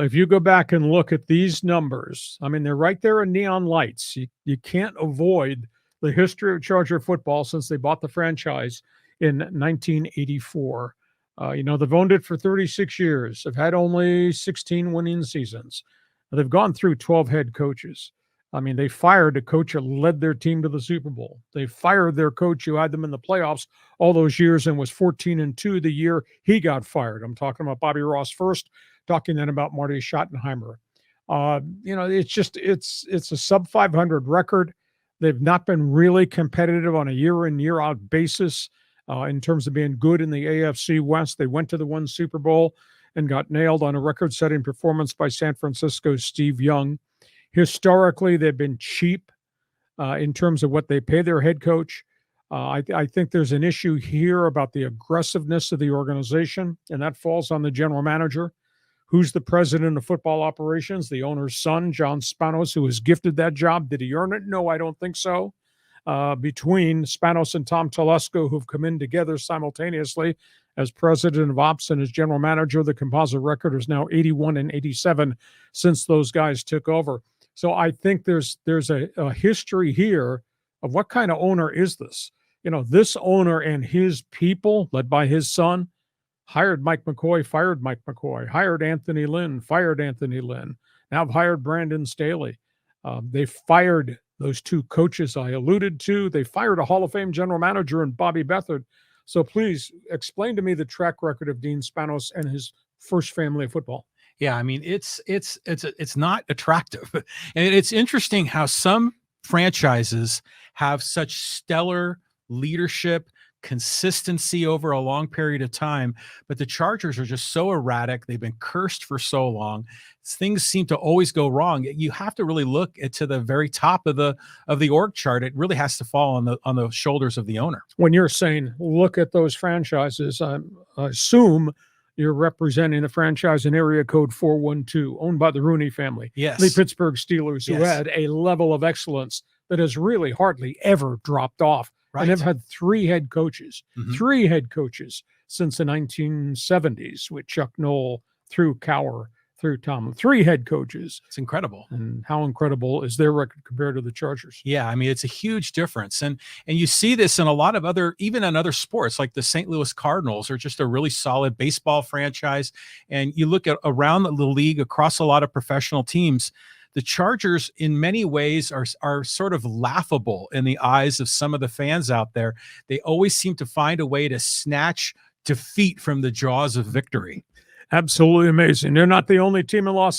Well, if you go back and look at these numbers, I mean, they're right there in neon lights. You can't avoid the history of Charger football since they bought the franchise in 1984. They've owned it for 36 years. They've had only 16 winning seasons. They've gone through 12 head coaches. I mean, they fired a coach who led their team to the Super Bowl. They fired their coach who had them in the playoffs all those years and was 14-2 the year he got fired. I'm talking about Bobby Ross first, talking then about Marty Schottenheimer. It's a sub 500 record. They've not been really competitive on a year in, year out basis in terms of being good in the AFC West. They went to the one Super Bowl and got nailed on a record setting performance by San Francisco's Steve Young. Historically, they've been cheap in terms of what they pay their head coach. I think there's an issue here about the aggressiveness of the organization, and that falls on the general manager. Who's the president of football operations? The owner's son, John Spanos, who was gifted that job. Did he earn it? No, I don't think so. Between Spanos and Tom Telesco, who've come in together simultaneously as president of ops and as general manager, the composite record is now 81-87 since those guys took over. So I think there's a history here of what kind of owner is this? This owner and his people, led by his son, hired Mike McCoy, fired Mike McCoy, hired Anthony Lynn, fired Anthony Lynn, now have hired Brandon Staley. They fired those two coaches I alluded to. They fired a Hall of Fame general manager in Bobby Beathard. So please explain to me the track record of Dean Spanos and his first family of football. Yeah, I mean, it's not attractive. And it's interesting how some franchises have such stellar leadership, consistency over a long period of time, but the Chargers are just so erratic. They've been cursed for so long. Things seem to always go wrong. You have to really look to the very top of the org chart. It really has to fall on the shoulders of the owner. When you're saying look at those franchises, I assume you're representing the franchise in area code 412, owned by the Rooney family. Yes. The Pittsburgh Steelers, who had a level of excellence that has really hardly ever dropped off. Right. And they've had three head coaches since the 1970s, with Chuck Noll through Cowher, through Tomlin. Three head coaches. It's incredible. And how incredible is their record compared to the Chargers? Yeah, I mean, it's a huge difference. And you see this in a lot of even in other sports, like the St. Louis Cardinals are just a really solid baseball franchise. And you look at around the league, across a lot of professional teams, the Chargers in many ways are sort of laughable in the eyes of some of the fans out there. They always seem to find a way to snatch defeat from the jaws of victory. Absolutely amazing. They're not the only team in Los